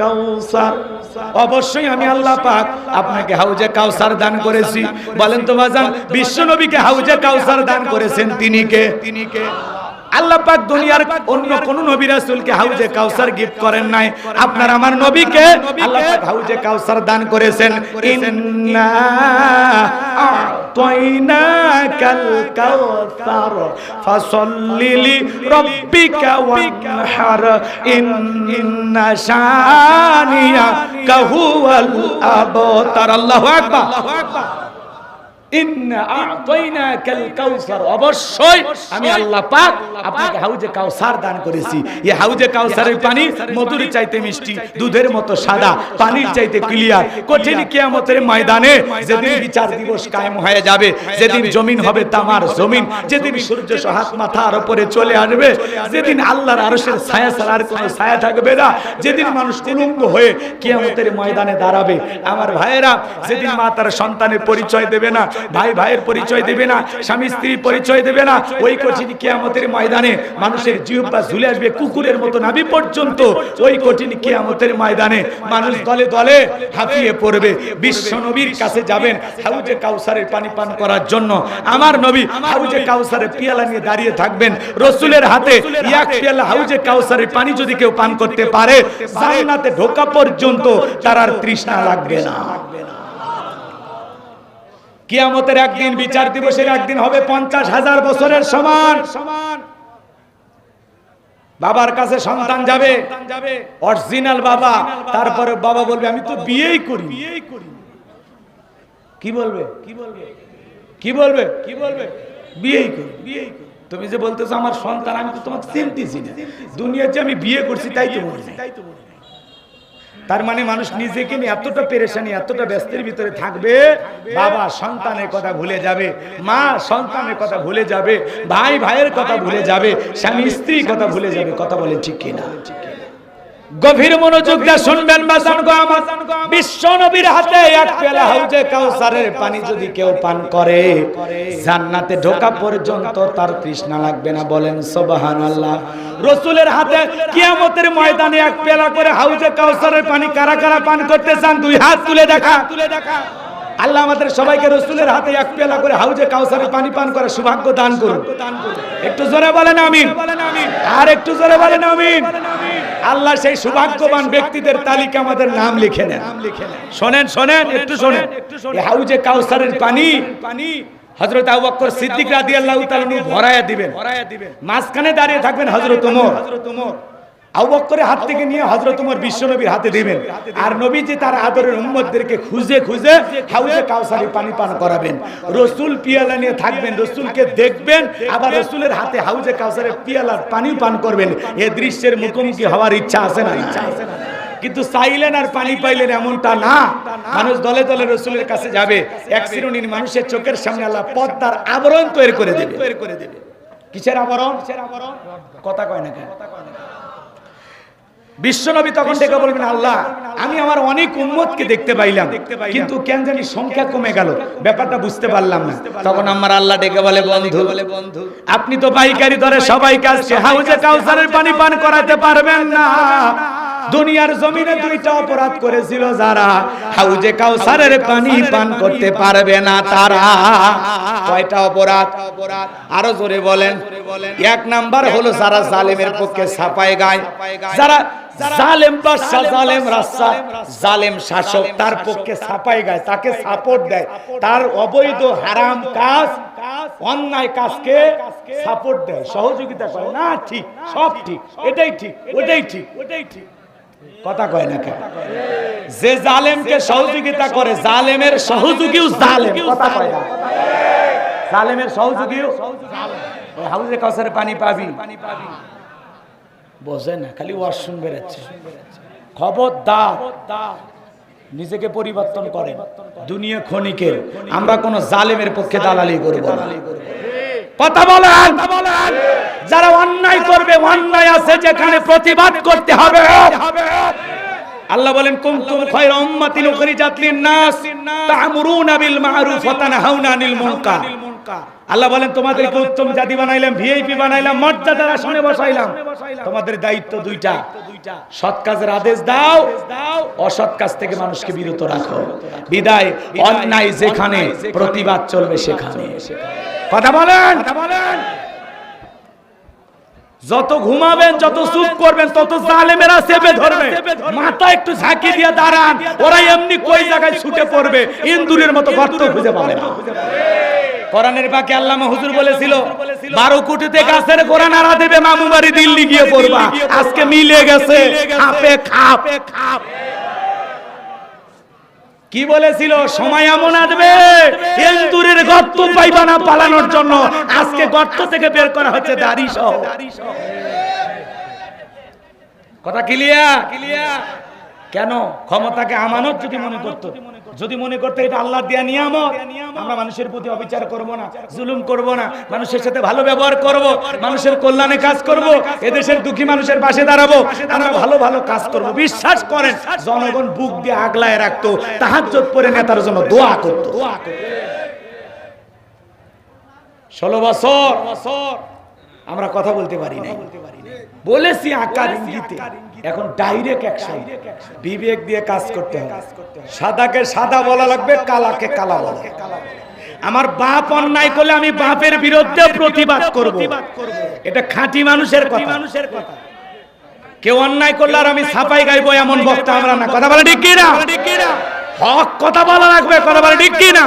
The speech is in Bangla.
কাউসার, অবশ্যই আমি আল্লাহ পাক আপনাকে হাউজে কাউসার দান করেছি। বলেন তো বাজান, বিশ্ব নবীকে হাউজে কাউসার দান করেছেন তিনি কে? আল্লাহ পাক দুনিয়ার অন্য কোন নবী রাসূলকে হাউজে কাউসার গিফট করেন নাই। আপনার আমার নবীকে আল্লাহ পাক হাউজে কাউসার দান করেছেন। ইন্না আ'তাইনাকাল কাউসার ফাসাল্লি লিরাব্বিকা ওয়ানহার ইন্না শানিয়াকা হুয়াল আবতার। আল্লাহু আকবার। ইন্না আ'তাইনাকাল কাউসার, অবশ্যই আমি আল্লাহ পাক আপনাকে হাউজে কাউসার দান করেছি। এই হাউজে কাউসারের পানি মধুর চাইতে মিষ্টি, দুধের মতো সাদা, পানির চাইতে ক্লিয়ার। কঠিন কিয়ামতের ময়দানে যেদিন বিচার দিবস কায়েম হয়ে যাবে, যেদিন জমিন হবে তামার জমিন, যেদিন সূর্য হাত মাথার উপরে চলে আসবে, যেদিন আল্লাহর আরশের ছায়া ছাড়া আর কোনো ছায়া থাকবে না, যেদিন মানুষ উলঙ্গ হয়ে কিয়ামতের ময়দানে দাঁড়াবে, আমার ভাইয়েরা, যেদিন মা তার সন্তানের পরিচয় দেবে না, ভাই ভাইয়ের পরিচয় দেবে না, স্বামী স্ত্রীর পরিচয় দেবে না, ওই কঠিন কিয়ামতের ময়দানে মানুষের জিহ্বা ঝুলে আসবে কুকুরের মতো নাভি পর্যন্ত। ওই কঠিন কিয়ামতের ময়দানে মানুষ দলে দলে হাঁপিয়ে পড়বে। বিশ্ব নবীর কাছে যাবেন হাউজে কাউসারের পানি পান করার জন্য। আমার নবী হাউজে কাউসারের পিয়ালা নিয়ে দাঁড়িয়ে থাকবেন। রাসূলের হাতে এক পিয়ালা হাউজে কাউসারের পানি যদি কেউ পান করতে পারে, জান্নাতে ঢোকা পর্যন্ত তার আর তৃষ্ণা লাগবে না। কিয়ামতের একদিন, বিচার দিবসের একদিন হবে 50,000 বছরের সমান। বাবার কাছে সন্তান যাবে, অরিজিনাল বাবা, তারপরে বাবা বলবে আমি তো বিয়েই করি। কি বলবে? বিয়েই করি। তুমি যে বলতেছো আমার সন্তান, আমি তো তোমাকে চিনতেছি না, দুনিয়াতে আমি বিয়ে করছি তাই তো বলছি। তার মানে মানুষ নিজেকে নিয়ে এতটা পেরেশানি, এতটা ব্যস্তের ভিতরে থাকবে, বাবা সন্তানের কথা ভুলে যাবে, মা সন্তানের কথা ভুলে যাবে, ভাই ভাইয়ের কথা ভুলে যাবে, স্বামী স্ত্রীর কথা ভুলে যাবে। কথা বলে ঠিক কিনা? গভীর মনোযোগ দিয়ে শুনবেন বাজান গো আমার। বিশ্ব নবীর হাতে এক পেয়ালা হাউজে কাউসারের পানি যদি কেউ পান করে, জান্নাতে ঢোকা পর্যন্ত তার তৃষ্ণা লাগবে না। বলেন সুবহানাল্লাহ। রাসূলের হাতে কিয়ামতের ময়দানে এক পেয়ালা করে হাউজে কাউসারের পানি কারা কারা পান করতে চান? দুই হাত তুলে দেখা। আল্লাহ আমাদের সবাইকে রাসূলের হাতে এক পেয়ালা করে হাউজে কাউসারের পানি পান করার সৌভাগ্য দান করুন। একটু জোরে বলেন আমিন। আর একটু জোরে বলেন আমিন। আল্লাহ সেই সৌভাগ্যবান ব্যক্তিদের তালিকা আমাদের নাম লিখে নেন। শোনেন একটু শোনেন। এই হাউজে কাউসারের পানি হযরত আবু বকর সিদ্দিক রাদিয়াল্লাহু তাআলা ভরায়া দিবেন। মাঝখানে দাঁড়িয়ে থাকবেন হযরত ওমর। আবু বকরের হাত থেকে নিয়ে হযরত ওমর বিশ্ব নবীর হাতে দিবেন। আর নবীজি তার আদরের উম্মতদেরকে খুঁজে খুঁজে হাউজে কাউসারের পানি পান করাবেন। রাসূল পিয়ালা নিয়ে থাকবেন, রাসূলকে দেখবেন, আবার রাসূলের হাতে হাউজে কাউসারের পিয়ালার পানি পান করবেন। এই দৃশ্যের মুখোমুখি হওয়ার ইচ্ছা আছে না? কিন্তু চাইলেন আর পানি পাইলেন এমনটা না। মানুষ দলে দলে রাসূলের কাছে যাবে। এক শ্রেণীর মানুষের চোখের সামনে আল্লাহ পর্দার আবরণ তৈরি করে দেবে। কিসের আবরণ? কথা কয় না কেন? বিশ্বনবী তখন ডেকে বলবেন, আল্লাহ আমি আমার অনেক উম্মতকে দেখতে পাইলাম, কিন্তু কেন জানি সংখ্যা কমে গেল, ব্যাপারটা বুঝতে পারলাম না। তখন আমার আল্লাহ ডেকে বলে, বন্ধু আপনি তো পাইকারি দরে সবাইকে আজকে হাউজে কাউসারের পানি পান করাতে পারবেন না। দুনিয়ার জমিনে দুইটা অপরাধ করেছিল যারা, হাউজে কাউসারের পানি পান করতে পারবে না তারা। কয়টা অপরাধ? আরো জোরে বলেন। এক নাম্বার হলো যারা জালেমের পক্ষে ছাপায় গায়, যারা জালেম বাদশা, জালেম রাজা, জালেম শাসক তার পক্ষে ছাপায় গায়, তাকে সাপোর্ট দেয়, তার অবৈধ হারাম কাজ, অন্যায় কাজকে সাপোর্ট দেয়, সহযোগিতা করে। না ঠিক, সব ঠিক, এটাই ঠিক, ওটাই ঠিক, ওটাই ঠিক। কথা কয় না কেন? যে জালেমকে সহযোগিতা করে, জালেমের সহযোগীও জালেম। কথা কয় না? জালেমের সহযোগীও হাউজে কাউসারে পানি পাবি, বোঝে না, খালি ওয়াশরুম বেরোচ্ছে। খবরদার, নিজেকে পরিবর্তন করেন। দুনিয়া ক্ষণিকের, আমরা কোন জালেমের পক্ষে দালালি করব না। কথা বলেন। যারা অন্যায় করবে, অন্যায় আছে যেখানে প্রতিবাদ করতে হবে। আল্লাহ বলেন, কুনতুম খায়রা উম্মাতিন উখরিজাত লিন-নাস তা'মুরুনা বিল মা'রুফ ওয়া তানহাউনা আনিল মুনকার। আল্লাহ বলেন তোমাদেরকে উত্তম জাতি বানাইলাম, ভিআইপি বানাইলাম, মর্যাদার আসনে বসাইলাম। তোমাদের দায়িত্ব দুইটা, সৎ কাজের আদেশ দাও, অসৎ কাজ থেকে মানুষকে বিরত রাখো। বিদায় অন্যায় যেখানে, প্রতিবাদ চলবে সেখানে। কথা বলেন। যত ঘুমাবেন, যত চুপ করবেন, তত জালেমেরা চেপে ধরবে। মাথা একটু ঝাঁকি দিয়ে দাঁড়ান, ওরা এমনি কই জায়গায় ছুটে পড়বে, ইন্দুরের মতো গর্ত খুঁজে পাবে না। কোরআনের পাকে আল্লামা হুজুর বলেছিল 12 কোটিতে গাছের গোড়া নাড়া দেবে, মামু বাড়ি দিল্লি গিয়ে পড়বা। আজকে মিলে গেছে, খাপে খাপ। কি বলেছিল? সময় এমন আসবে ইন্দুরের গর্ত পাইবা না পালানোর জন্য। আজকে গর্ত থেকে বের করা হচ্ছে দাড়ি সহ। কথা ক্লিয়ার? কেন? ক্ষমতাকে আমানত যদি মনে করতো, এটা আল্লাহর দেয়া নিয়ামত, আমরা মানুষের প্রতি অবিচার করব না, জুলুম করব না, মানুষের সাথে ভালো ব্যবহার করব, মানুষের কল্যাণে কাজ করব, এদেশের দুঃখী মানুষের পাশে দাঁড়াবো, আমরা ভালো ভালো কাজ করব। বিশ্বাস করেন, জনগণ বুক দিয়ে আগলায় রাখতো, তাহাজ্জুদ পড়ে নেতার জন্য দোয়া করত। 16 বছর আমরা কথা বলতে পারি না, বলেছি আকার ইঙ্গিতে, এখন ডাইরেক্ট অ্যাকশন, বিবেক দিয়ে কাজ করতে হবে। সাদাকে সাদা বলা লাগবে, কালাকে কালা বলা। আমার বাপ অন্যায় করলে আমি বাপের বিরুদ্ধে প্রতিবাদ করব, এটা খাঁটি মানুষের কথা। কেউ অন্যায় করলে আর আমি ছাপাই গাইবো এমন বক্তা আমরা না। কথা বলে ঠিক কিনা? হক কথা বলা লাগবে, কথা বলে ঠিক কিনা?